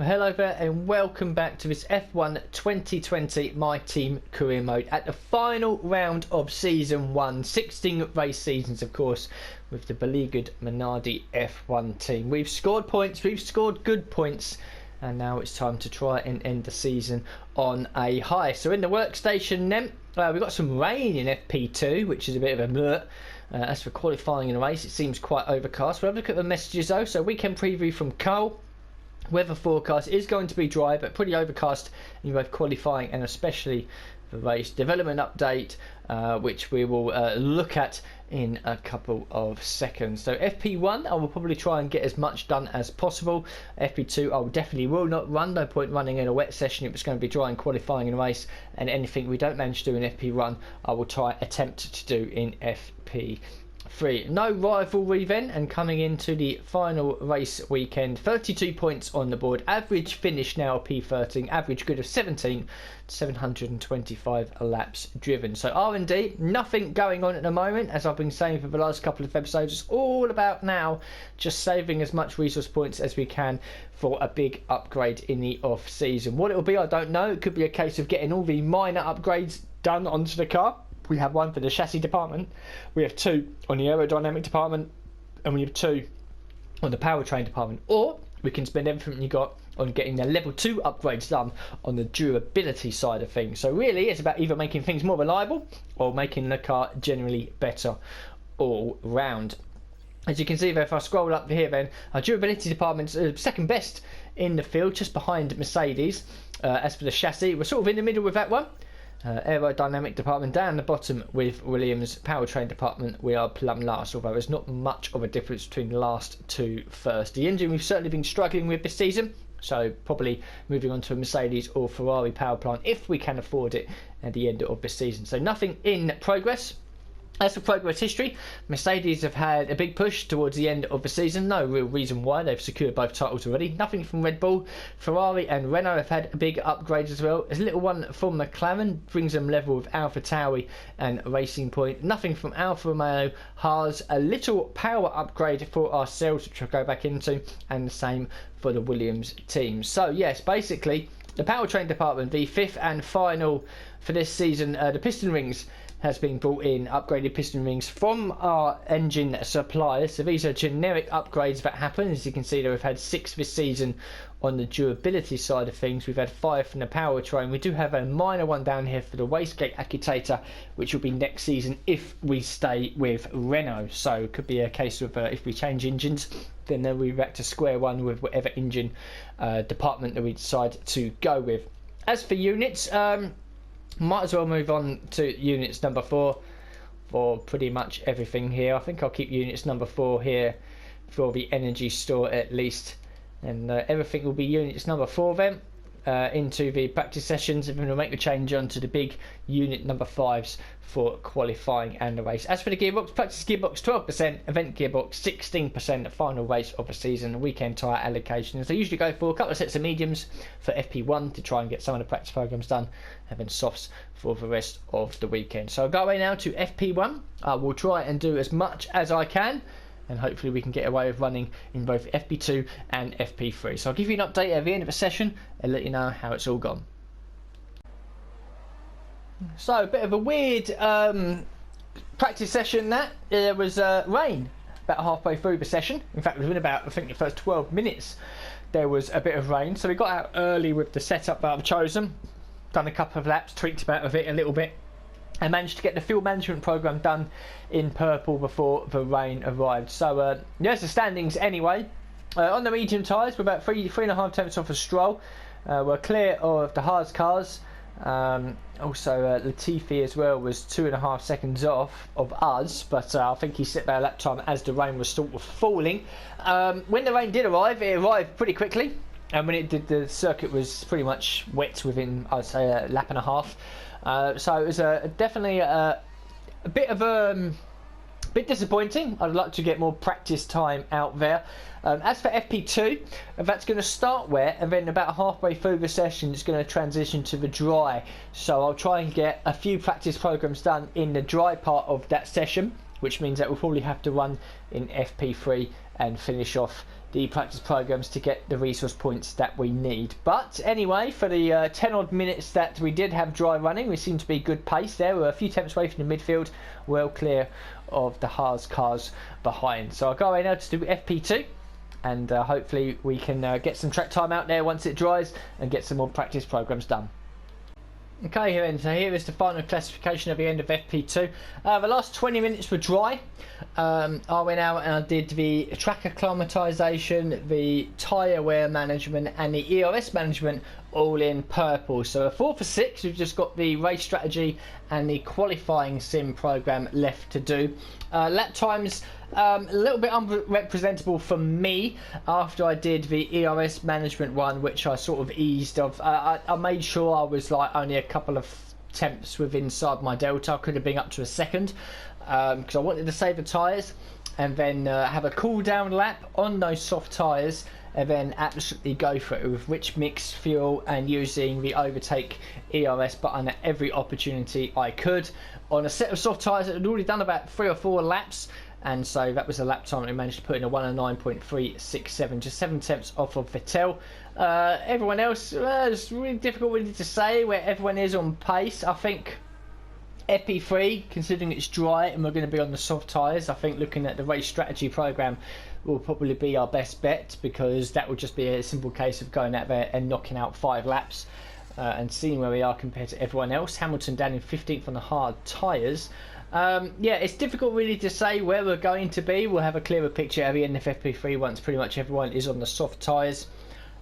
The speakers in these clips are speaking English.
Well, hello there and welcome back to this F1 2020 My Team Career Mode at the final round of Season 1. 16 race seasons, of course, with the beleaguered Minardi F1 team. We've scored points, we've scored good points, and now it's time to try and end the season on a high. So in the workstation then, we've got some rain in FP2, which is a bit of a blur. As for qualifying in a race, it seems quite overcast. We'll have a look at the messages though. So weekend preview from Carl. Weather forecast is going to be dry but pretty overcast in both qualifying and especially the race. Development update, which we will look at in a couple of seconds. So FP1 I will probably try and get as much done as possible. FP2 I definitely will not run. No point running in a wet session if it's going to be dry in qualifying in a race, and anything we don't manage to do in FP1 I will attempt to do in FP3. No rivalry then, and coming into the final race weekend, 32 points on the board, average finish now P13, average grid of 17, 725 laps driven. So R&D, nothing going on at the moment, as I've been saying for the last couple of episodes. It's all about now just saving as much resource points as we can for a big upgrade in the off season. What it will be I don't know. It could be a case of getting all the minor upgrades done onto the car. We have one for the chassis department, we have two on the aerodynamic department, and we have two on the powertrain department. Or we can spend everything you got on getting the level 2 upgrades done on the durability side of things. So really it's about either making things more reliable or making the car generally better all round. As you can see there, if I scroll up here then, our durability department's second best in the field, just behind Mercedes. As for the chassis, we're sort of in the middle with that one. Aerodynamic department down the bottom with Williams. Powertrain department we are plumb last, although there's not much of a difference between the last two first. The engine we've certainly been struggling with this season, so probably moving on to a Mercedes or Ferrari power plant if we can afford it at the end of this season. So nothing in progress. As for progress history, Mercedes have had a big push towards the end of the season. No real reason why. They've secured both titles already. Nothing from Red Bull. Ferrari and Renault have had a big upgrade as well. There's a little one from McLaren, brings them level with AlphaTauri and Racing Point. Nothing from Alfa Romeo. Haas, a little power upgrade for ourselves, which I'll go back into, and the same for the Williams team. So yes, basically the powertrain department, the fifth and final for this season. The piston rings has been brought in, upgraded piston rings from our engine suppliers. So these are generic upgrades that happen. As you can see there, we've had 6 this season on the durability side of things. We've had 5 from the powertrain. We do have a minor one down here for the wastegate actuator, which will be next season if we stay with Renault. So it could be a case of if we change engines, then we're back to square one with whatever engine department that we decide to go with. As for units, might as well move on to units number 4 for pretty much everything here. I think I'll keep units number 4 here for the energy store at least, and everything will be units number 4 then. Into the practice sessions, and then we'll make the change onto the big unit number 5s for qualifying and the race. As for the gearbox, practice gearbox 12%, event gearbox 16%, the final race of the season, weekend tyre allocation. As I usually go for a couple of sets of mediums for FP1 to try and get some of the practice programs done, and then softs for the rest of the weekend. So I'll go away now to FP1. I will try and do as much as I can, and hopefully we can get away with running in both FP2 and FP3. So I'll give you an update at the end of the session and let you know how it's all gone. So a bit of a weird practice session that. There was rain about halfway through the session. In fact, within about, I think, the first 12 minutes there was a bit of rain. So we got out early with the setup that I've chosen, done a couple of laps, tweaked about of it a little bit, and managed to get the fuel management program done in purple before the rain arrived. So there's the standings anyway. On the medium tyres, we're about 3.5 tenths off a Stroll. We're clear of the Haas cars. Also Latifi as well was 2.5 seconds off of us, but I think he set their lap time as the rain was sort of falling. When the rain did arrive, it arrived pretty quickly, and when it did, the circuit was pretty much wet within, I'd say, a lap and a half. So it was definitely a bit of bit disappointing. I'd like to get more practice time out there. As for FP2, that's going to start wet, and then about halfway through the session it's going to transition to the dry. So I'll try and get a few practice programs done in the dry part of that session, which means that we'll probably have to run in FP3 and finish off the practice programs to get the resource points that we need. But anyway, for the 10 odd minutes that we did have dry running, we seemed to be good pace there. We're a few tenths away from the midfield, well clear of the Haas cars behind. So I'll go away now to do FP2, and hopefully we can get some track time out there once it dries and get some more practice programs done. Okay, so here is the final classification at the end of FP2. The last 20 minutes were dry. I went out and I did the track acclimatisation, the tyre wear management and the ERS management all in purple. So 4 for 6, we've just got the race strategy and the qualifying sim program left to do. Lap times a little bit unrepresentable for me after I did the ERS management one, which I sort of eased off. I made sure I was like only a couple of tenths within inside my delta. I could have been up to a second because I wanted to save the tyres and then have a cool down lap on those soft tyres and then absolutely go for it with rich mixed fuel and using the overtake ERS button at every opportunity I could on a set of soft tyres that had already done about 3 or 4 laps. And so that was a lap time that we managed to put in a 109.367, just 7 tenths off of Vettel. Everyone else, it's really difficult really to say where everyone is on pace. I think FP3, considering it's dry and we're going to be on the soft tyres, I think looking at the race strategy program will probably be our best bet, because that will just be a simple case of going out there and knocking out 5 laps and seeing where we are compared to everyone else. Hamilton down in 15th on the hard tyres. Yeah, it's difficult really to say where we're going to be. We'll have a clearer picture at the end of FP3 once pretty much everyone is on the soft tyres.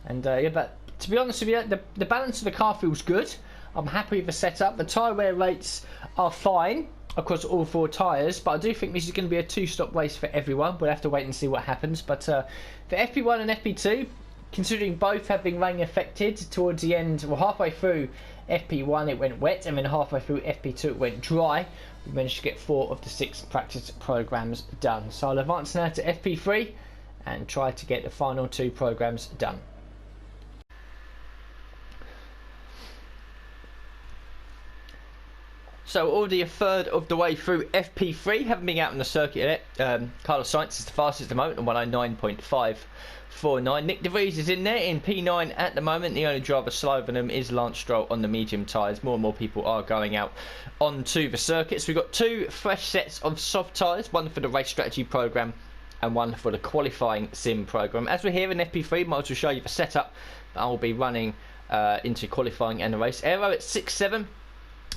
And yeah, but to be honest with you, the balance of the car feels good. I'm happy with the setup. The tyre wear rates are fine across all 4 tyres, but I do think this is going to be a 2-stop race for everyone. We'll have to wait and see what happens. But for FP1 and FP2, considering both have been rain affected towards the end, well, halfway through FP1 it went wet, and then halfway through FP2 it went dry. We managed to get 4 of the 6 practice programs done. So I'll advance now to FP3 and try to get the final 2 programs done. So already a third of the way through FP3, haven't been out on the circuit yet. Carlos Sainz is the fastest at the moment on 109.549. Nick De Vries is in there in P9 at the moment. The only driver slower than him is Lance Stroll on the medium tyres. More and more people are going out onto the circuit. So we've got 2 fresh sets of soft tyres, one for the race strategy program and one for the qualifying sim program. As we're here in FP3, might as well show you the setup that I will be running into qualifying and the race. Aero at 6.7.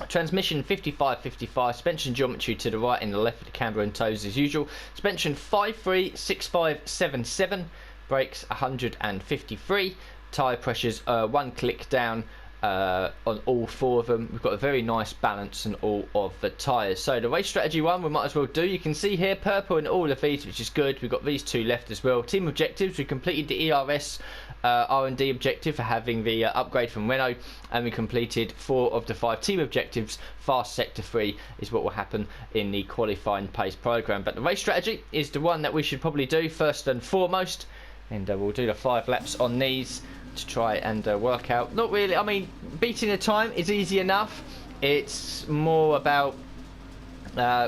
Transmission 55-55, suspension geometry to the right and the left of the camber and toes as usual. Suspension 53-65-77, brakes 153, tyre pressures 1 click down on all 4 of them. We've got a very nice balance on all of the tyres. So the race strategy one we might as well do. You can see here purple in all of these, which is good. We've got these 2 left as well. Team objectives, we completed the ERS R&D objective for having the upgrade from Renault, and we completed 4 of the 5 team objectives. Fast sector 3 is what will happen in the qualifying pace program, but the race strategy is the one that we should probably do first and foremost, and we'll do the 5 laps on these to try and work out. Not really, I mean, beating the time is easy enough. It's more about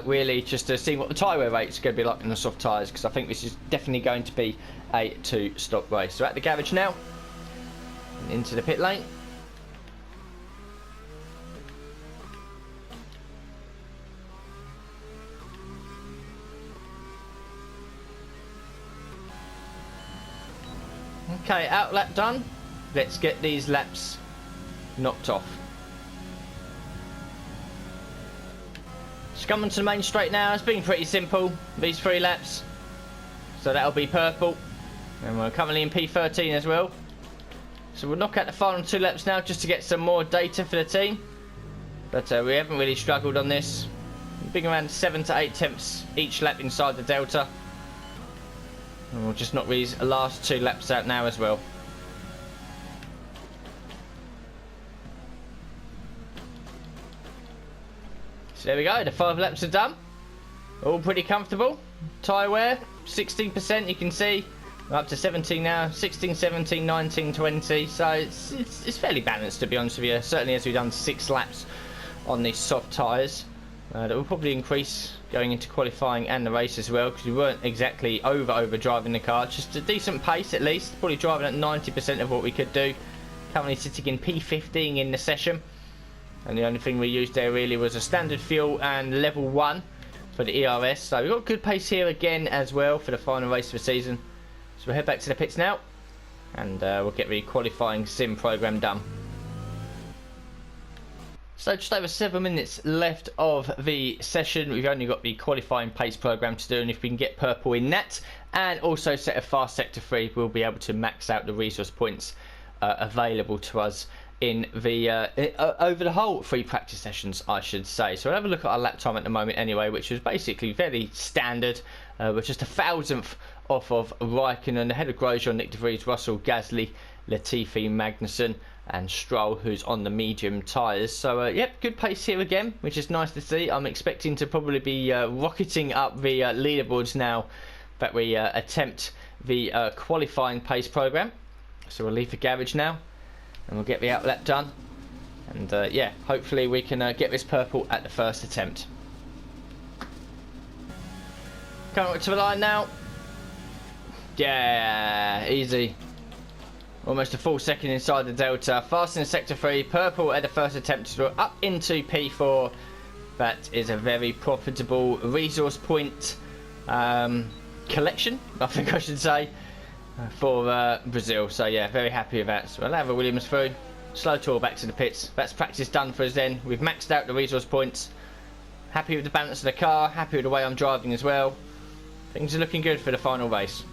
really just seeing what the tyre wear rate is going to be like in the soft tyres, because I think this is definitely going to be a 2-stop race. So at the garage now, and into the pit lane. Okay, out lap done. Let's get these laps knocked off. Just come onto the main straight now. It's been pretty simple, these 3 laps. So that'll be purple. And we're currently in P13 as well. So we'll knock out the final 2 laps now just to get some more data for the team. But we haven't really struggled on this. We've been around 7 to 8 tenths each lap inside the delta. And we'll just knock these last 2 laps out now as well. So there we go, the 5 laps are done. All pretty comfortable. Tyre wear, 16% you can see. We're up to 17 now, 16, 17, 19, 20. So it's fairly balanced, to be honest with you. Certainly as we've done 6 laps on these soft tyres. That will probably increase going into qualifying and the race as well, because we weren't exactly over driving the car. Just a decent pace at least, probably driving at 90% of what we could do. Currently sitting in P15 in the session, and the only thing we used there really was a standard fuel and level 1 for the ERS. So we've got good pace here again as well for the final race of the season. So we'll head back to the pits now, and we'll get the qualifying sim program done. So just over 7 minutes left of the session. We've only got the qualifying pace program to do, and if we can get purple in that and also set a fast sector 3, we'll be able to max out the resource points available to us in the over the whole 3 practice sessions, I should say. So we'll have a look at our lap time at the moment anyway, which was basically very standard. We're just 1,000th off of Raikkonen, ahead of Grosjean, Nick De Vries, Russell, Gasly, Latifi, Magnussen and Stroll, who's on the medium tyres. So yep, good pace here again, which is nice to see. I'm expecting to probably be rocketing up the leaderboards now that we attempt the qualifying pace program. So we'll leave the garage now and we'll get the outlap done, and yeah, hopefully we can get this purple at the first attempt. Coming up to the line now. Yeah, easy. Almost a full second inside the delta. Fast in sector 3, purple at the first attempt as well, up into P4. That is a very profitable resource point collection, I think I should say, for Brazil. So yeah, very happy with that. So we'll have a Williams through. Slow tour back to the pits. That's practice done for us then. We've maxed out the resource points. Happy with the balance of the car. Happy with the way I'm driving as well. Things are looking good for the final race.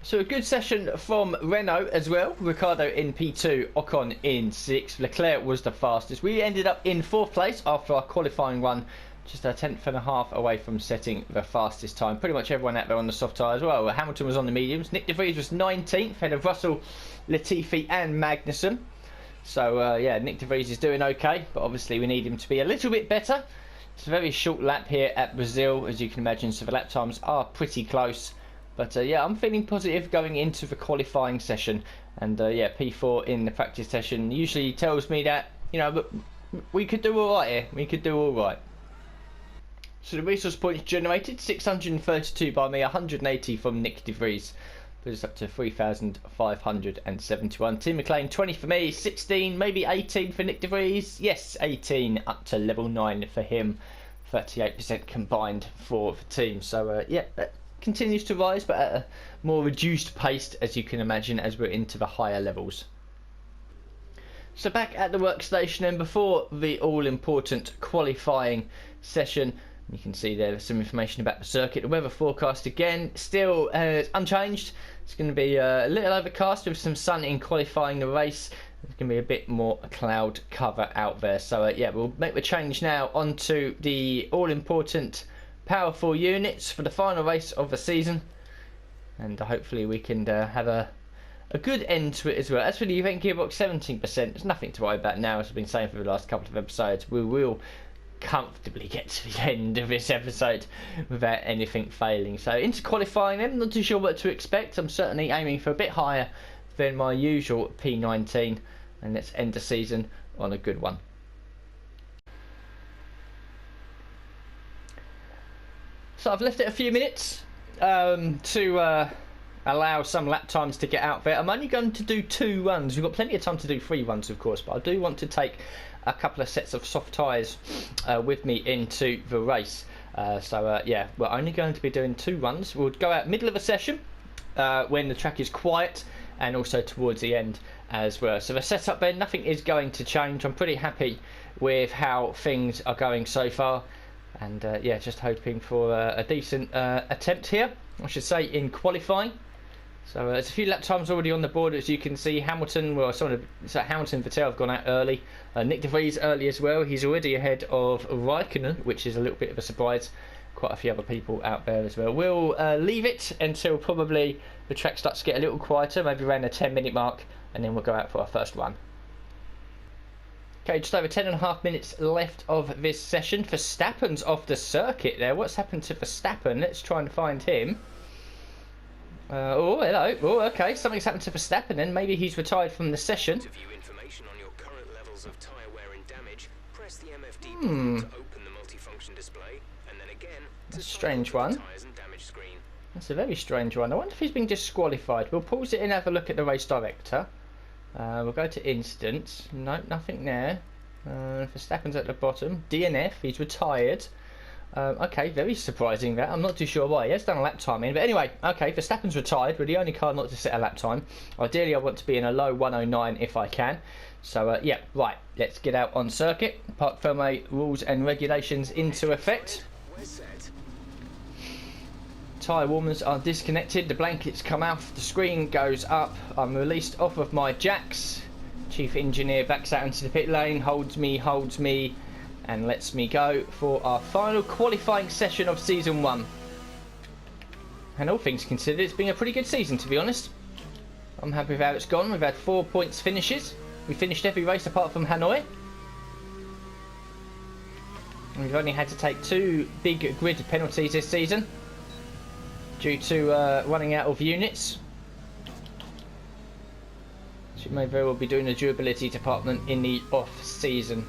So a good session from Renault as well. Ricciardo in P2, Ocon in 6th. Leclerc was the fastest. We ended up in 4th place after our qualifying run, just a 10.5 away from setting the fastest time. Pretty much everyone out there on the soft tyre as well. Hamilton was on the mediums. Nick De Vries was 19th, ahead of Russell, Latifi and Magnussen. So yeah, Nick De Vries is doing okay, but obviously we need him to be a little bit better. It's a very short lap here at Brazil, as you can imagine, so the lap times are pretty close. But yeah, I'm feeling positive going into the qualifying session, and yeah, P4 in the practice session usually tells me that, you know, we could do all right here. We could do all right. So the resource points generated, 632 by me, 180 from Nick De Vries. Puts us up to 3,571. Tim McLean, 20 for me, 16, maybe 18 for Nick De Vries. Yes, 18 up to level 9 for him. 38% combined for the team. So yeah, that continues to rise, but at a more reduced pace, as you can imagine, as we're into the higher levels. So back at the workstation, and before the all-important qualifying session, you can see there's some information about the circuit. The weather forecast again still unchanged. It's going to be a little overcast with some sun in qualifying the race. There's going to be a bit more cloud cover out there. So yeah, we'll make the change now onto the all-important powerful units for the final race of the season, and hopefully we can have a good end to it as well. As for the event gearbox, 17%, there's nothing to worry about now, as I've been saying for the last couple of episodes. We will comfortably get to the end of this episode without anything failing. So into qualifying, I'm not too sure what to expect. I'm certainly aiming for a bit higher than my usual P19, and let's end the season on a good one. So I've left it a few minutes to allow some lap times to get out there. I'm only going to do 2 runs. We've got plenty of time to do 3 runs, of course, but I do want to take a couple of sets of soft tyres with me into the race. So yeah, we're only going to be doing 2 runs. We'll go out middle of a session when the track is quiet, and also towards the end as well. So the setup there, nothing is going to change. I'm pretty happy with how things are going so far. And yeah, just hoping for a decent attempt here, I should say, in qualifying. So there's a few lap times already on the board, as you can see. Hamilton, well, Hamilton and Vettel have gone out early. Nick De Vries early as well. He's already ahead of Raikkonen, which is a little bit of a surprise. Quite a few other people out there as well. We'll leave it until probably the track starts to get a little quieter, maybe around the 10-minute mark, and then we'll go out for our first run. Okay, just over 10.5 minutes left of this session. Verstappen's off the circuit there. What's happened to Verstappen? Let's try and find him. Oh, hello. Oh, okay. Something's happened to Verstappen then. Maybe he's retired from the session. To view information on your current levels of tyre wear and damage, Press the MFD button to open the multifunction display, and then again to strange one. tires and damage screen. That's a very strange one. I wonder if he's been disqualified. We'll pause it and have a look at the race director. We'll go to instance. No, nothing there. Verstappen's at the bottom. DNF, he's retired. Okay, very surprising that. I'm not too sure why. He has done a lap time in. But anyway, okay, Verstappen's retired. We're the only car not to set a lap time. Ideally, I want to be in a low 109 if I can. So, yeah, right. Let's get out on circuit. Parc Fermé rules and regulations into effect. We're set. Tyre warmers are disconnected. The blankets come out. The screen goes up. I'm released off of my jacks. Chief engineer backs out into the pit lane. Holds me. And lets me go for our final qualifying session of Season 1. And all things considered, it's been a pretty good season, to be honest. I'm happy with how it's gone. We've had 4 points finishes. We finished every race apart from Hanoi. And we've only had to take 2 big grid penalties this season due to running out of units. So we may very well be doing the durability department in the off-season.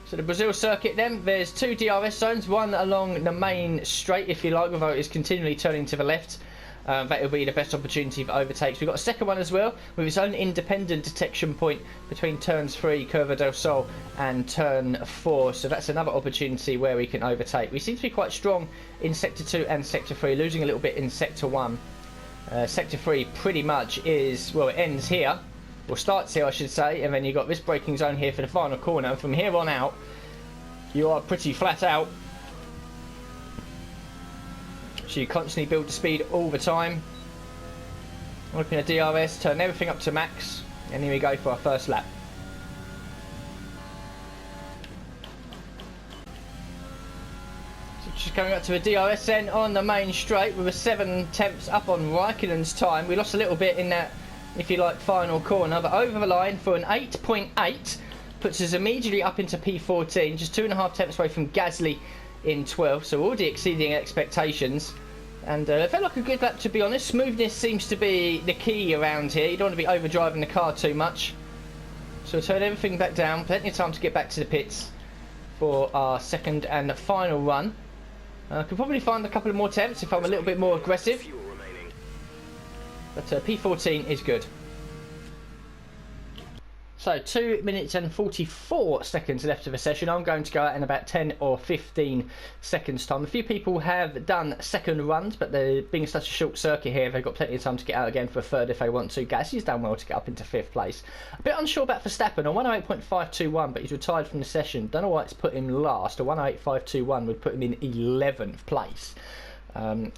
So the Brazil circuit then, there's 2 DRS zones, one along the main straight if you like, although it's continually turning to the left. That will be the best opportunity for overtakes. We've got a second one as well, with its own independent detection point between turns 3, Curva del Sol, and turn 4. So that's another opportunity where we can overtake. We seem to be quite strong in Sector 2 and Sector 3, losing a little bit in Sector 1. Sector 3 pretty much is, well, it ends here. Well, starts here, I should say, and then you've got this braking zone here for the final corner. And from here on out, you are pretty flat out. So you constantly build the speed all the time. Open a DRS, turn everything up to max, and here we go for our first lap. So just coming up to a DRS then on the main straight with a 7 tenths up on Raikkonen's time. We lost a little bit in that, if you like, final corner, but over the line for an 8.8 puts us immediately up into P14, just 2.5 tenths away from Gasly in 12th, so already exceeding expectations. And it felt like a good lap, to be honest. Smoothness seems to be the key around here. You don't want to be overdriving the car too much. So we'll turn everything back down, plenty of time to get back to the pits for our second and final run. I could probably find a couple of more temps if I'm a little bit more aggressive. But P14 is good. So 2 minutes and 44 seconds left of the session. I'm going to go out in about 10 or 15 seconds time. A few people have done second runs, but they're being such a short circuit here, they've got plenty of time to get out again for a third if they want to. Gasly's done well to get up into 5th place. A bit unsure about Verstappen, a 108.521, but he's retired from the session. Don't know why it's put him last. A 108.521 would put him in 11th place.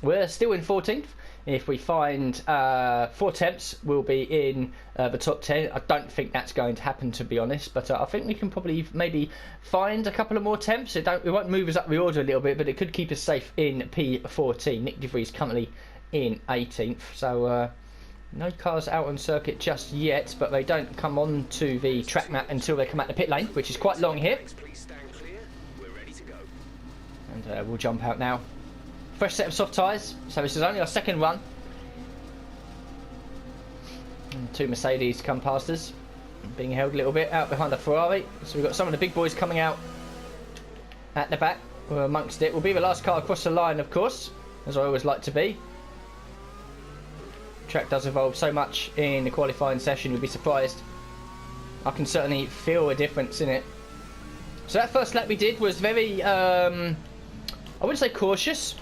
We're still in 14th. If we find 4 temps, we'll be in the top 10. I don't think that's going to happen, to be honest, but I think we can probably maybe find a couple of more temps. It won't move us up the order a little bit, but it could keep us safe in P14. Nick De Vries currently in 18th, so no cars out on circuit just yet, but they don't come on to the track map until they come out the pit lane, which is quite long here. And we'll jump out now. Fresh set of soft tyres, so this is only our second run. And 2 Mercedes come past us, being held a little bit out behind a Ferrari. So we've got some of the big boys coming out at the back. We're amongst it. We'll be the last car across the line, of course, as I always like to be. The track does evolve so much in the qualifying session, you'd be surprised. I can certainly feel a difference in it. So that first lap we did was very, I wouldn't say cautious,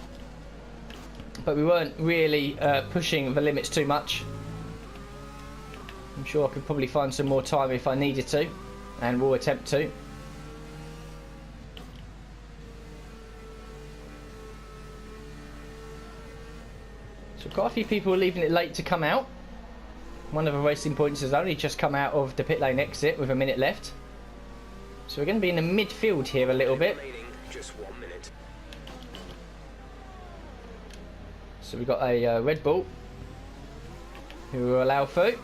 but we weren't really pushing the limits too much. I'm sure I could probably find some more time if I needed to, and we'll attempt to. So quite a few people are leaving it late to come out. One of the racing points has only just come out of the pit lane exit with a minute left. So we're going to be in the midfield here a little bit. Just 1 minute. So we've got a Red Bull who will allow through.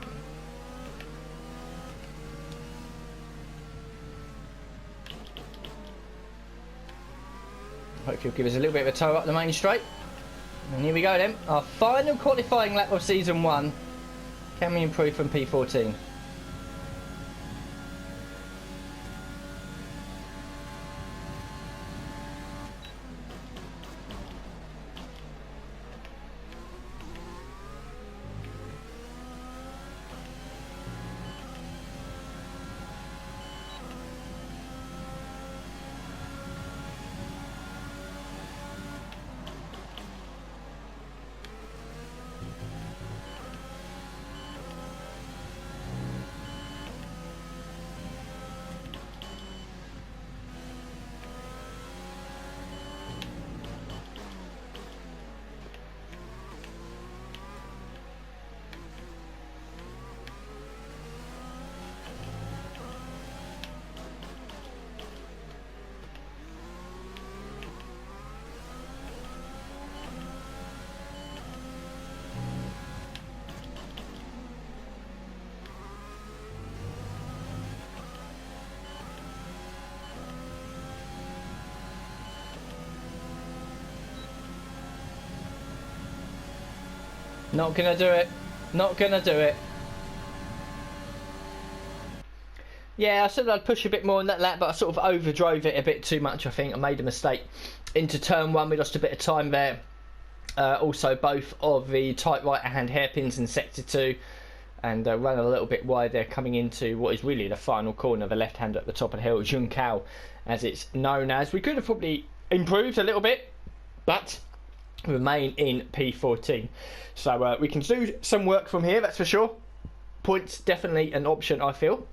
Hope he'll give us a little bit of a tow up the main straight. And here we go then, our final qualifying lap of season 1. Can we improve from P14? Not gonna do it. Not gonna do it. Yeah, I said I'd push a bit more on that lap, but I sort of overdrove it a bit too much, I think. I made a mistake into turn one. We lost a bit of time there. Also, both of the tight right-hand hairpins in sector 2 and ran a little bit wide there coming into what is really the final corner, the left-hander at the top of the hill, Junkao, as it's known as. We could have probably improved a little bit, but remain in P14. So we can do some work from here, that's for sure. Points definitely an option, I feel.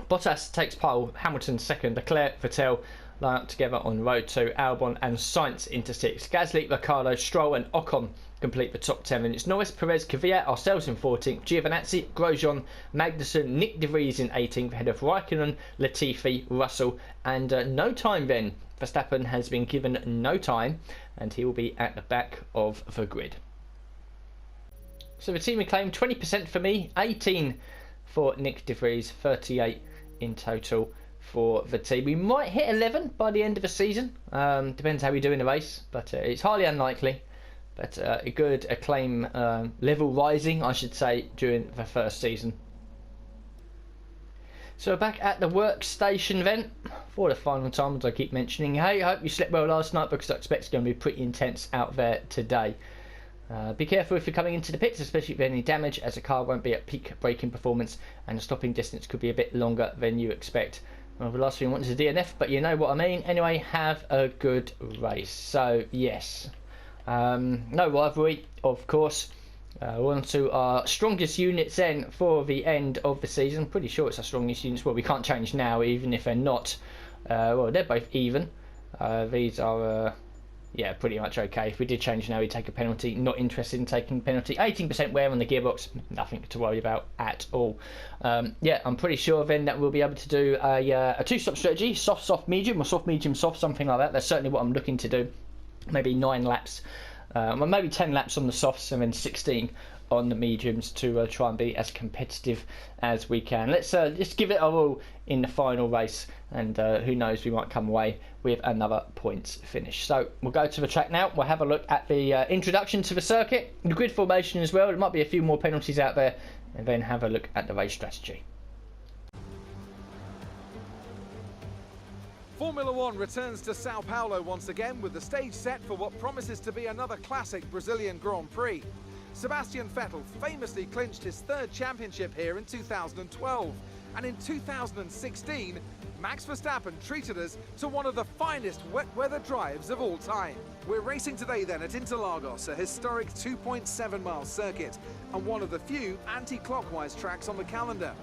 Bottas takes pole, Hamilton second, Leclerc, Vettel line up together on road 2, Albon and Sainz into 6. Gasly, Ricciardo, Stroll and Ocon complete the top 10 minutes. Norris, Perez, Kvyat, ourselves in 14th, Giovinazzi, Grosjean, Magnussen, Nick De Vries in 18th, ahead of Raikkonen, Latifi, Russell and no time then. Verstappen has been given no time and he will be at the back of the grid. So the team acclaim 20% for me, 18 for Nick De Vries, 38 in total for the team. We might hit 11 by the end of the season, depends how we do in the race, but it's highly unlikely. But a good acclaim level rising, I should say, during the first season. So we're back at the workstation then for the final time, as I keep mentioning. Hey, I hope you slept well last night because I expect it's going to be pretty intense out there today. Be careful if you're coming into the pits, especially if there's any damage, as the car won't be at peak braking performance and the stopping distance could be a bit longer than you expect. Well, the last thing you want is a DNF, but you know what I mean. Anyway, have a good race. So, yes. No rivalry, of course. We're on to our strongest units then for the end of the season. Pretty sure it's our strongest units. Well, we can't change now, even if they're not. Well, they're both even. These are, yeah, pretty much okay. If we did change now, we'd take a penalty. Not interested in taking a penalty. 18% wear on the gearbox. Nothing to worry about at all. Yeah, I'm pretty sure then that we'll be able to do a two-stop strategy. Soft, soft, medium, or soft, medium, soft, something like that. That's certainly what I'm looking to do. Maybe 9 laps. Well, maybe 10 laps on the softs and then 16 on the mediums to try and be as competitive as we can. Let's give it a all in the final race, and who knows, we might come away with another points finish. So we'll go to the track now. We'll have a look at the introduction to the circuit, the grid formation as well. There might be a few more penalties out there, and then have a look at the race strategy. Formula One returns to Sao Paulo once again with the stage set for what promises to be another classic Brazilian Grand Prix. Sebastian Vettel famously clinched his 3rd championship here in 2012, and in 2016, Max Verstappen treated us to one of the finest wet weather drives of all time. We're racing today then at Interlagos, a historic 2.7 mile circuit, and one of the few anti-clockwise tracks on the calendar.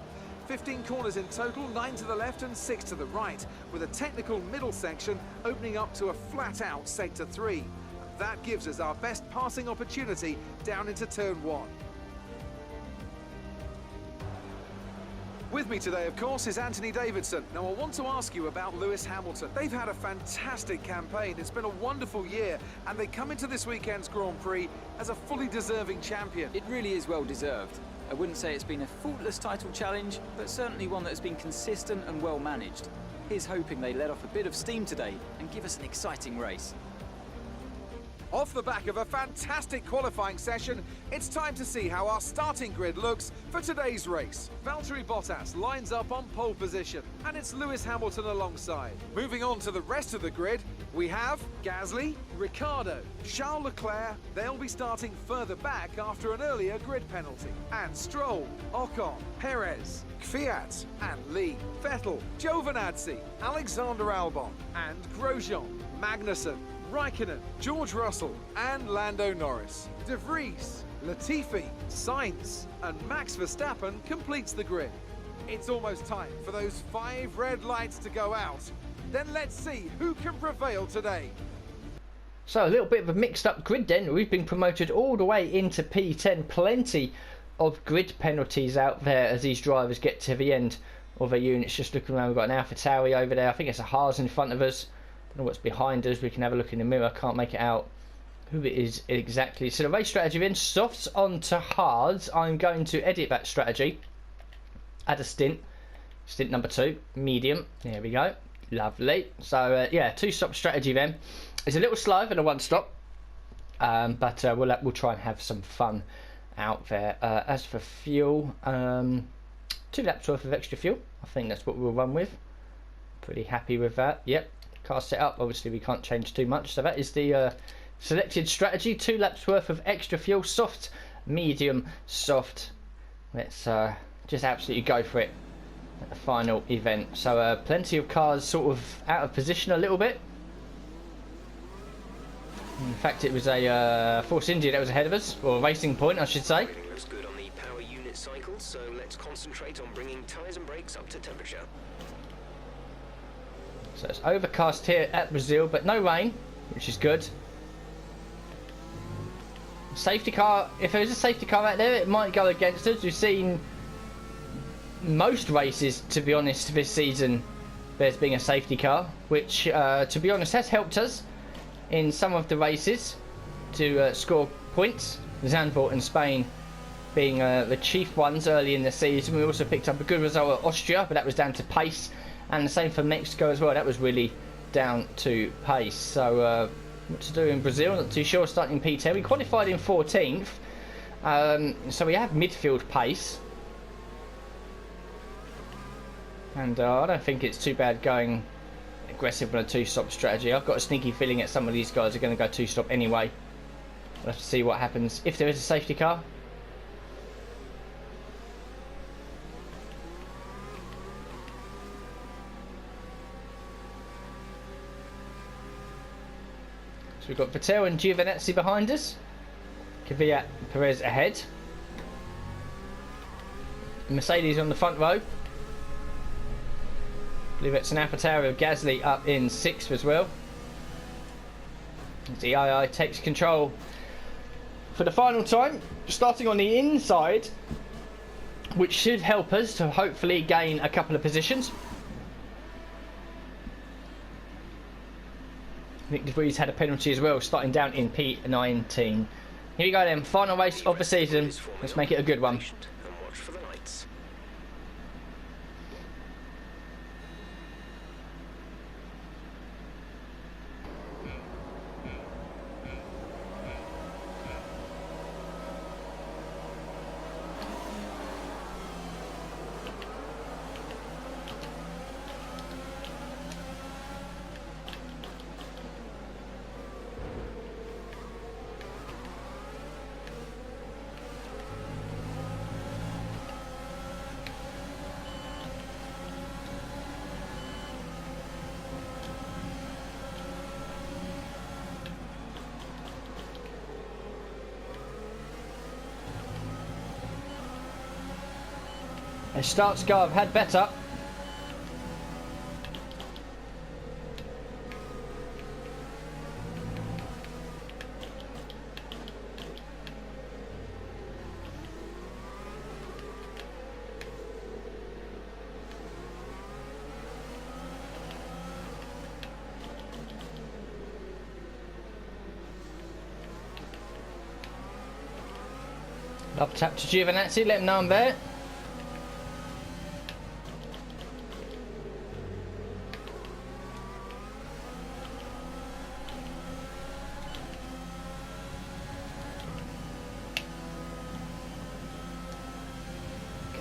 15 corners in total, 9 to the left and 6 to the right, with a technical middle section opening up to a flat-out sector 3. That gives us our best passing opportunity down into turn 1. With me today, of course, is Anthony Davidson. Now, I want to ask you about Lewis Hamilton. They've had a fantastic campaign. It's been a wonderful year, and they come into this weekend's Grand Prix as a fully deserving champion. It really is well deserved. I wouldn't say it's been a faultless title challenge, but certainly one that has been consistent and well managed. Here's hoping they let off a bit of steam today and give us an exciting race. Off the back of a fantastic qualifying session, it's time to see how our starting grid looks for today's race. Valtteri Bottas lines up on pole position, and it's Lewis Hamilton alongside. Moving on to the rest of the grid, we have Gasly, Ricciardo, Charles Leclerc. They'll be starting further back after an earlier grid penalty. And Stroll, Ocon, Perez, Kvyat and Lee, Vettel, Giovinazzi, Alexander Albon and Grosjean, Magnussen, Raikkonen, George Russell and Lando Norris. De Vries, Latifi, Sainz and Max Verstappen completes the grid. It's almost time for those 5 red lights to go out. Then let's see who can prevail today. So a little bit of a mixed up grid then. We've been promoted all the way into P10. Plenty of grid penalties out there as these drivers get to the end of their units. Just looking around, we've got an AlphaTauri over there. I think it's a Haas in front of us. Don't know what's behind us. We can have a look in the mirror. I can't make it out who it is exactly. So the race strategy then, softs onto hards. I'm going to edit that strategy. Add a stint number 2, medium. There we go, lovely. So yeah, 2-stop strategy then. It's a little slower than a 1-stop, but we'll try and have some fun out there. As for fuel, 2 laps worth of extra fuel. I think that's what we'll run with. Pretty happy with that. Yep, car set up. Obviously we can't change too much, so that is the selected strategy. 2 laps worth of extra fuel, soft, medium, soft. Let's just absolutely go for it at the final event. So plenty of cars sort of out of position a little bit. In fact, it was a Force India that was ahead of us, or a Racing Point I should say. Everything looks good on the power unit cycle, so let's concentrate on bringing tyres and brakes up to temperature. So it's overcast here at Brazil, but no rain, which is good. Safety car, if there is a safety car out there, it might go against us. We've seen most races, to be honest, this season there's been a safety car, which to be honest has helped us in some of the races to score points. Zandvoort and Spain being the chief ones early in the season. We also picked up a good result at Austria, but that was down to pace, and the same for Mexico as well. That was really down to pace. So what to do in Brazil, not too sure. Starting P10, we qualified in 14th, so we have midfield pace, and I don't think it's too bad going aggressive on a 2-stop strategy. I've got a sneaky feeling that some of these guys are going to go 2-stop anyway. We'll have to see what happens if there is a safety car. So we've got Vettel and Giovinazzi behind us. Kvyat, Perez ahead. Mercedes on the front row. I believe it's an AlphaTauri of Gasly up in 6th as well. As the II takes control for the final time, starting on the inside, which should help us to hopefully gain a couple of positions. Nick De Vries had a penalty as well, starting down in P19. Here we go then, final race of the season. Let's make it a good one. And watch for the lights. Their starts go, I've had better. Love tap to Giovinazzi, let him know I'm there.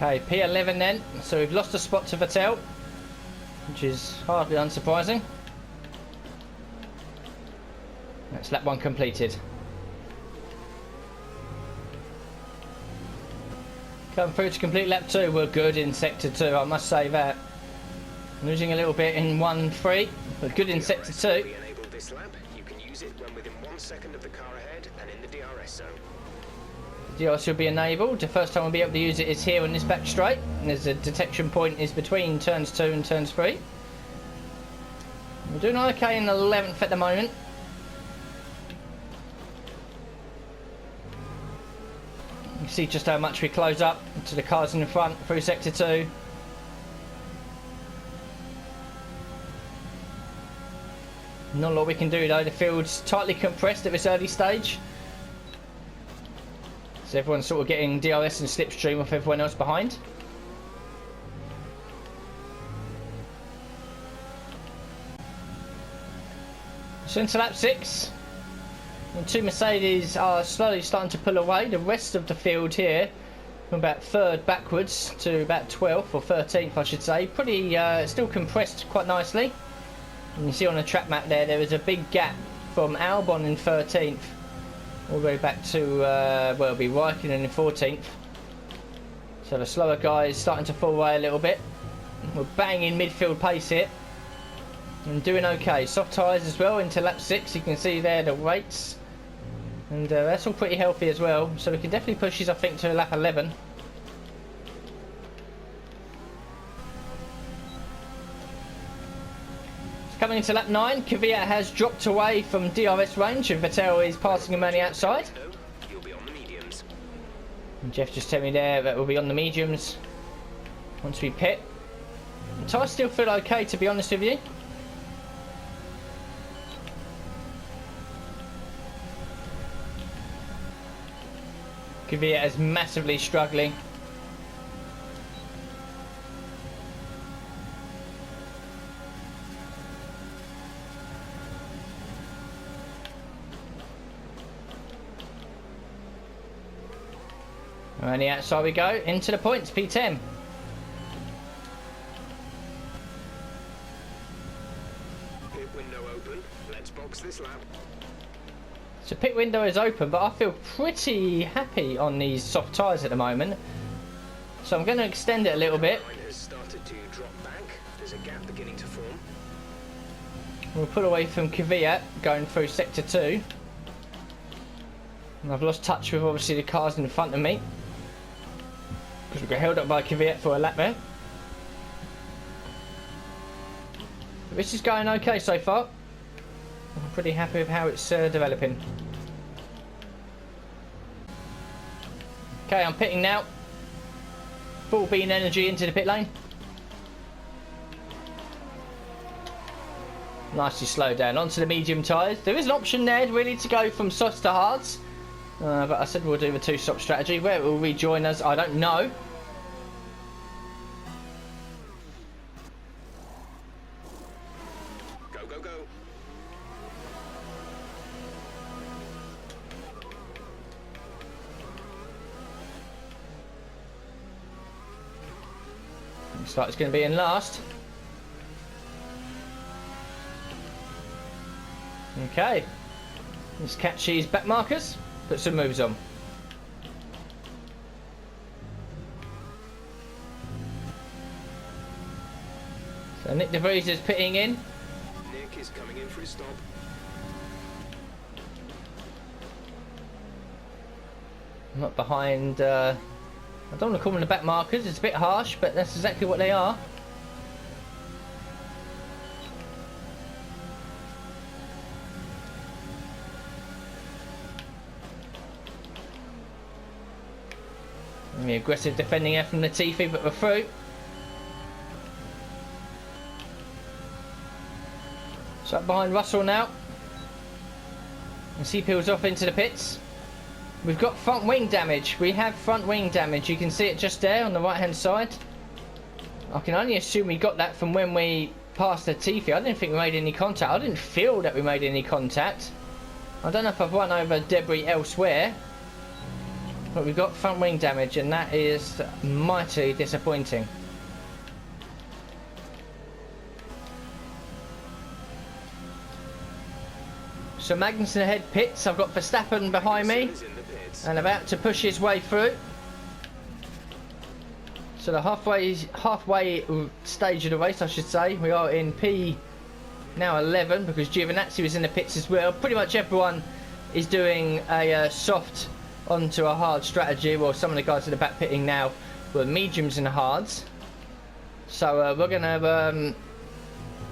Okay, P11 then. So we've lost a spot to Vettel, which is hardly unsurprising. That's lap 1 completed. Come through to complete lap 2. We're good in sector 2, I must say that. Losing a little bit in 1-3, but good in sector 2. Enabled this lap. You can use it when within 1 second of the car ahead and in the DRS zone. DRS will be enabled. The first time we'll be able to use it is here on this back straight, and there's a detection point is between turns 2 and turns 3. We're doing okay in 11th at the moment. You can see just how much we close up to the cars in the front through sector 2. Not a lot we can do though. The field's tightly compressed at this early stage. So everyone's sort of getting DRS and slipstream off everyone else behind. So into lap 6. The 2 Mercedes are slowly starting to pull away. The rest of the field here, from about 3rd backwards to about 12th or 13th I should say, pretty still compressed quite nicely. And you see on the track map there is a big gap from Albon in 13th all the way back to, well, it'll be Raikkonen in 14th. So the slower guys starting to fall away a little bit. We're banging midfield pace here. And doing okay. Soft tyres as well into lap 6. You can see there the rates. And that's all pretty healthy as well. So we can definitely push these, I think, to lap 11. Coming into lap 9, Kvyat has dropped away from DRS range and Vettel is passing him on the outside. You'll be on the mediums. And Jeff just told me there that we'll be on the mediums once we pit. The tyres still feel okay, to be honest with you. Kvyat is massively struggling. And the outside we go, into the points, P10. Pit window open. Let's box this lap. So pit window is open, but I feel pretty happy on these soft tyres at the moment. So I'm going to extend it a little bit. Line has started to drop back. There's a gap beginning to form. We'll pull away from Kvyat going through sector 2. And I've lost touch with obviously the cars in front of me, because we got held up by Kvyat for a lap there. But this is going okay so far. I'm pretty happy with how it's developing. Okay, I'm pitting now. Full bean energy into the pit lane. Nicely slowed down onto the medium tyres. There is an option there really to go from softs to hards. But I said we'll do the 2-stop strategy. Where it will rejoin us, I don't know. Go, go, go. Looks like it's going to be in last. Okay. Let's catch these back markers. Put some moves on. So Nick De Vries is pitting in. Nick is coming in for his stop. I'm not behind. I don't want to call them the back markers. It's a bit harsh, but that's exactly what they are. The aggressive defending here from Latifi, but we're through. So up behind Russell now. As he peels off into the pits. We've got front wing damage. We have front wing damage. You can see it just there on the right hand side. I can only assume we got that from when we passed Latifi. I didn't think we made any contact. I didn't feel that we made any contact. I don't know if I've run over debris elsewhere. But we've got front wing damage, and that is mighty disappointing. So Magnussen ahead pits. I've got Verstappen behind me and about to push his way through. So the halfway stage of the race, I should say. We are in P now 11 because Giovinazzi was in the pits as well. Pretty much everyone is doing a soft onto a hard strategy. Well, some of the guys at the back pitting now were mediums and hards. So we're going to...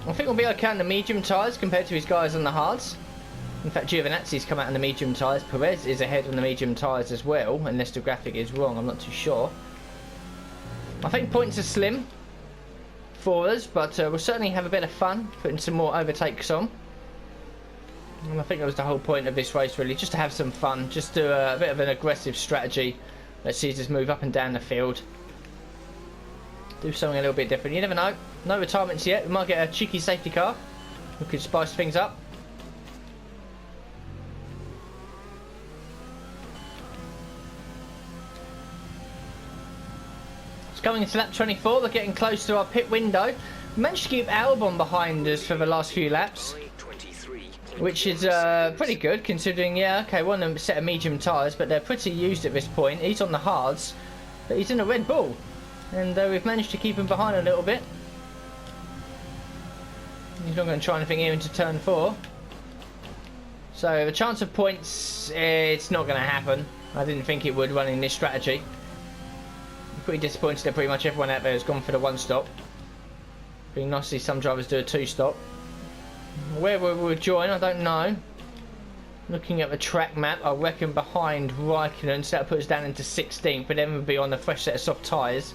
I think we'll be okay on the medium tyres compared to his guys on the hards. In fact, Giovinazzi's come out on the medium tyres. Perez is ahead on the medium tyres as well, unless the graphic is wrong. I'm not too sure. I think points are slim for us, but we'll certainly have a bit of fun putting some more overtakes on. And I think that was the whole point of this race, really, just to have some fun, just do a bit of an aggressive strategy. Let's see, just move up and down the field. Do something a little bit different. You never know. No retirements yet. We might get a cheeky safety car. We could spice things up. Going into lap 24, we're getting close to our pit window. We managed to keep Albon behind us for the last few laps, which is pretty good considering, yeah, okay, one of them set of medium tyres, but they're pretty used at this point. He's on the hards, but he's in a Red Bull, and we've managed to keep him behind a little bit. He's not going to try anything here into turn 4. So the chance of points, it's not going to happen. I didn't think it would running this strategy. Pretty disappointed that pretty much everyone out there has gone for the 1-stop. Being nice to see some drivers do a 2-stop. Where we will join, I don't know. Looking at the track map, I reckon behind Raikkonen, so that puts us down into 16th, but then we'll be on a fresh set of soft tyres.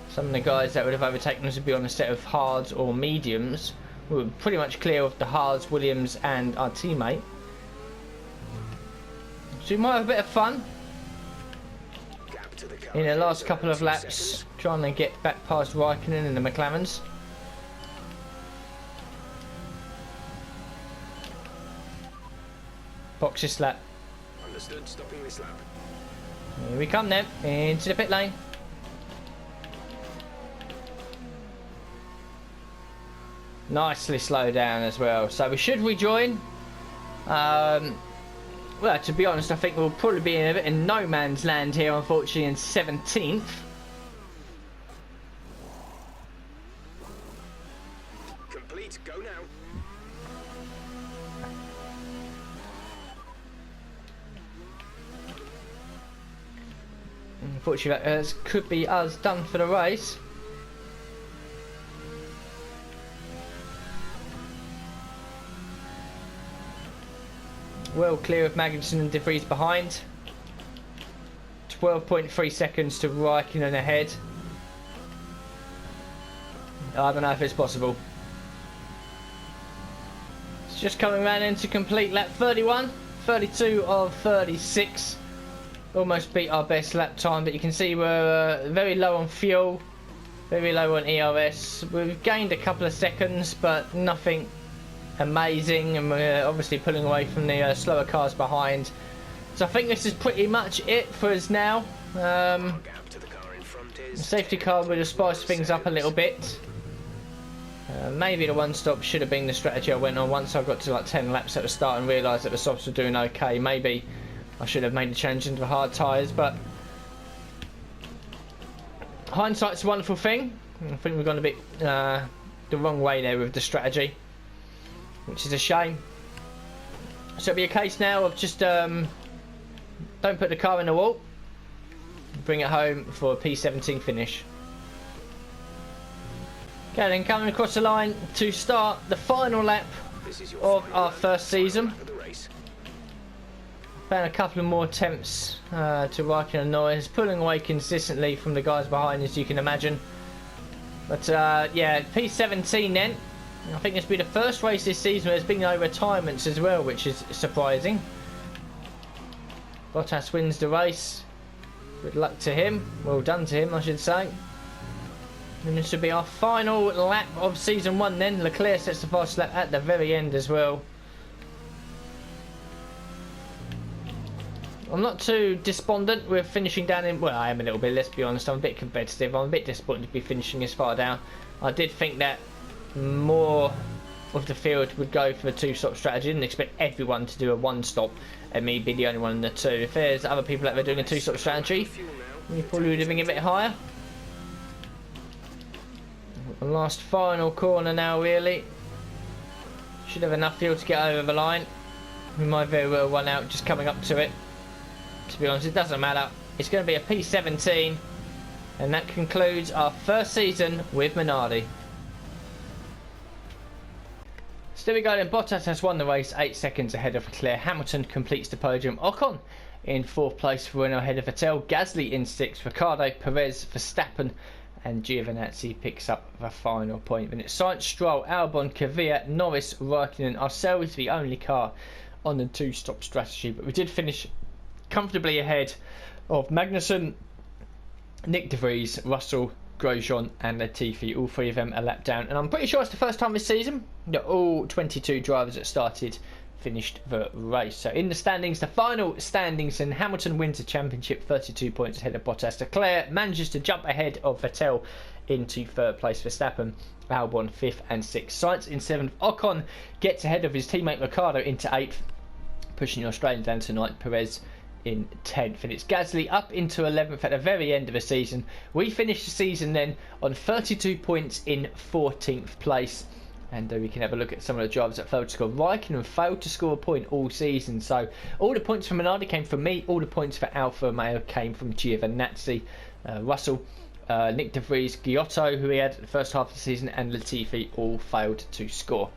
Some of the guys that would have overtaken us would be on a set of hards or mediums. We're pretty much clear of the hards, Williams and our teammate. So we might have a bit of fun in the last couple of laps, trying to get back past Raikkonen and the McLarens. Box this lap. Understood, stopping this lap. Here we come then, into the pit lane. Nicely slowed down as well, so we should rejoin. Well, to be honest, I think we'll probably be in a bit in no man's land here, unfortunately, in 17th. Complete, go now. Unfortunately, that could be us done for the race. Well clear of Magnussen and De Vries behind. 12.3 seconds to Raikkonen ahead. I don't know if it's possible. It's just coming around into complete lap 31. 32 of 36. Almost beat our best lap time, but you can see we're very low on fuel. Very low on ERS. We've gained a couple of seconds, but nothing amazing, and we're obviously pulling away from the slower cars behind. So I think this is pretty much it for us now. The safety car would have spiced things up a little bit. Maybe the 1-stop should have been the strategy I went on once I got to like 10 laps at the start and realised that the softs were doing okay. Maybe I should have made the change into the hard tyres, but hindsight's a wonderful thing. I think we've gone a bit the wrong way there with the strategy, which is a shame. So it'll be a case now of just don't put the car in the wall, bring it home for a P17 finish. Okay, then coming across the line to start the final lap of our first season. Found a couple of more attempts to Raikkonen and Norris, pulling away consistently from the guys behind, as you can imagine. But yeah, P17 then. I think this will be the first race this season where there's been no retirements as well, which is surprising. Bottas wins the race. Good luck to him. Well done to him, I should say. And this will be our final lap of season 1 then. Leclerc sets the fast lap at the very end as well. I'm not too despondent with finishing down in... Well, I am a little bit, let's be honest. I'm a bit competitive. I'm a bit disappointed to be finishing this far down. I did think that more of the field would go for a two-stop strategy. I didn't expect everyone to do a one-stop and me be the only one in the two. If there's other people out there doing a two-stop strategy, we probably would have been a bit higher. The last final corner now, really. Should have enough fuel to get over the line. We might very well run out just coming up to it. To be honest, it doesn't matter. It's going to be a P17. And that concludes our first season with Minardi. So there we go then. Bottas has won the race 8 seconds ahead of Leclerc. Hamilton completes the podium. Ocon in 4th place for Renault ahead of Vettel. Gasly in 6th. Ricciardo, Perez, Verstappen and Giovinazzi picks up the final point. Then it's Sainz, Stroll, Albon, Kvyat, Norris, Raikkonen. Ourselves the only car on the two-stop strategy, but we did finish comfortably ahead of Magnussen, Nick De Vries, Russell, Grosjean and Latifi. All three of them a lap down, and I'm pretty sure it's the first time this season that all 22 drivers that started finished the race. So in the standings, the final standings, and Hamilton wins the championship 32 points ahead of Bottas. Leclerc manages to jump ahead of Vettel into 3rd place. Verstappen, Albon 5th and 6th. Sainz in 7th. Ocon gets ahead of his teammate Ricciardo into 8th, pushing the Australian down to 9th. Perez in 10th, and it's Gasly up into 11th at the very end of the season. We finished the season then on 32 points in 14th place. And we can have a look at some of the drivers that failed to score. Raikkonen failed to score a point all season. So all the points from Minardi came from me. All the points for Alfa Romeo came from Giovinazzi, Russell, Nick De Vries, Giotto, who he had at the first half of the season, and Latifi all failed to score.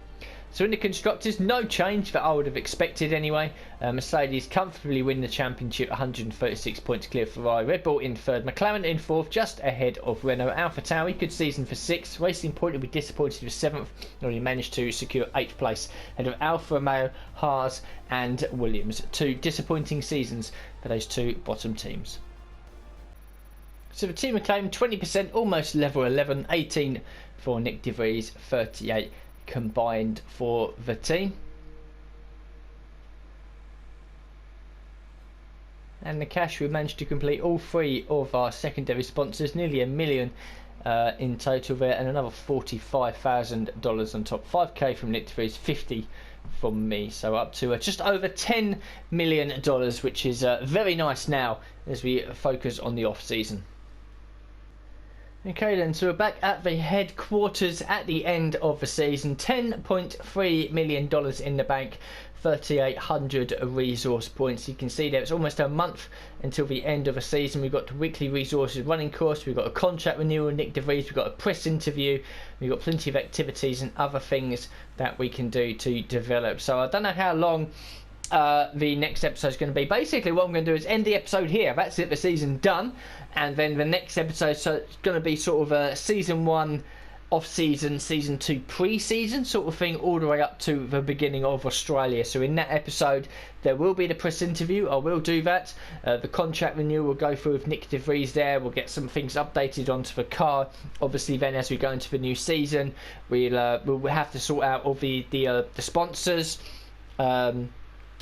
So in the constructors, no change that I would have expected anyway. Mercedes comfortably win the championship, 136 points clear for Ferrari. Red Bull in 3rd, McLaren in 4th, just ahead of Renault. AlphaTauri, good season for 6th. Racing Point will be disappointed with 7th. Only managed to secure 8th place ahead of Alfa Romeo, Haas and Williams. 2 disappointing seasons for those 2 bottom teams. So the team acclaim 20%, almost level 11, 18 for Nick De Vries, 38 combined for the team. And the cash, we managed to complete all 3 of our secondary sponsors, nearly $1 million in total there, and another $45,000 on top. 5k from Nick De Vries, 50 from me, so up to just over $10 million, which is very nice now as we focus on the off season. Okay then, so we're back at the headquarters at the end of the season. $10.3 million in the bank, 3,800 resource points. You can see there it's almost a month until the end of the season. We've got the weekly resources running course, we've got a contract renewal with Nick De Vries, we've got a press interview, we've got plenty of activities and other things that we can do to develop. So I don't know how long the next episode is going to be. Basically what I'm going to do is end the episode here. That's it, the season done. And then the next episode, so it's going to be sort of a season 1 off season, season 2 pre-season sort of thing, all the way up to the beginning of Australia. So in that episode there will be the press interview, I will do that. The contract renewal we'll go through with Nick De Vries there. We'll get some things updated onto the car. Obviously then as we go into the new season, we'll have to sort out all the sponsors,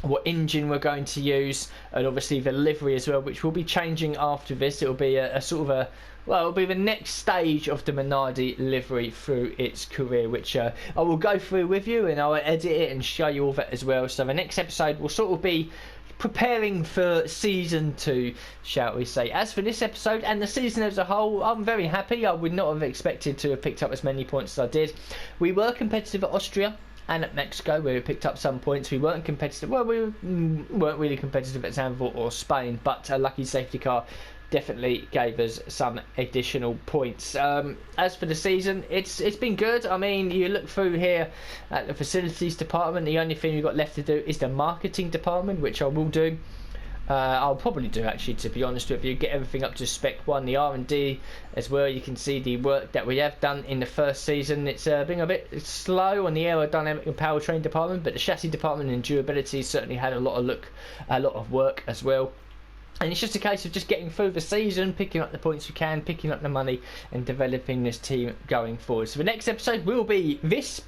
what engine we're going to use, and obviously the livery as well, which will be changing after this. It'll be a sort of a, well, it'll be the next stage of the Minardi livery through its career, which I will go through with you, and I'll edit it and show you all that as well. So the next episode will sort of be preparing for season 2, shall we say. As for this episode and the season as a whole, I'm very happy. I would not have expected to have picked up as many points as I did. We were competitive at Austria and at Mexico, where we picked up some points. We weren't competitive, well, we weren't really competitive at Zandvoort or Spain, but a lucky safety car definitely gave us some additional points. As for the season, it's been good. I mean, you look through here at the facilities department, the only thing we've got left to do is the marketing department, which I will do. I'll probably do, actually, to be honest with you, get everything up to spec 1, the R&D as well. You can see the work that we have done in the first season. It's been a bit slow on the aerodynamic and powertrain department, but the chassis department and durability certainly had a lot of work as well. And it's just a case of just getting through the season, picking up the points you can, picking up the money, and developing this team going forward. So the next episode will be this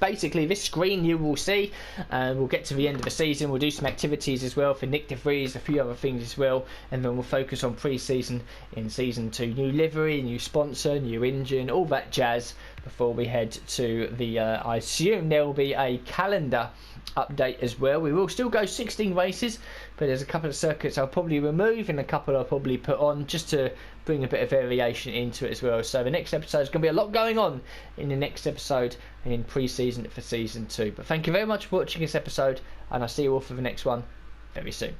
screen you will see. We'll get to the end of the season. We'll do some activities as well for Nick DeVries, a few other things as well. And then we'll focus on pre-season in Season 2. New livery, new sponsor, new engine, all that jazz before we head to the, I assume there will be a calendar update as well. We will still go 16 races, but there's a couple of circuits I'll probably remove and a couple I'll probably put on just to bring a bit of variation into it as well. So the next episode is going to be a lot going on in the next episode and in pre-season for Season 2. But thank you very much for watching this episode, and I'll see you all for the next one very soon.